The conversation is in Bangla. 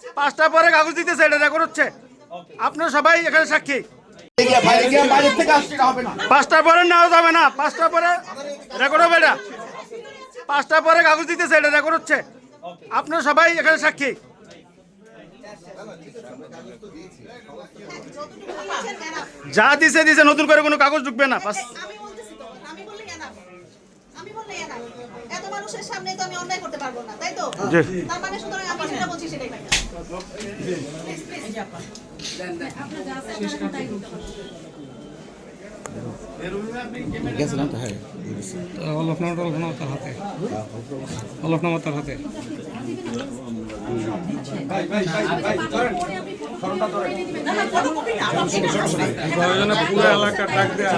5টা পরে কাগজ দিতেছে, এটা রেকর্ড হচ্ছে। আপনারা সবাই এখানে সাক্ষী। 5টা পরে নেওয়া যাবে না, 5টা পরে রেকর্ড হবে এটা। 5টা পরে কাগজ দিতেছে, এটা রেকর্ড হচ্ছে। আপনারা সবাই এখানে সাক্ষী। যা দিছে দিছে, নতুন করে কোনো কাগজ ঢুকবে না। এত মানুষের সামনে তো আমি অন্যায় করতে পারবো না, তাই তো? তার মানে সুতরাং আমি যেটা বলছি সেটাই ভাই। গেছিলাম তো, হ্যাঁ হলফনামা তার হাতে, হলফনামা তার হাতে। পুরো এলাকা ডাক দেয়া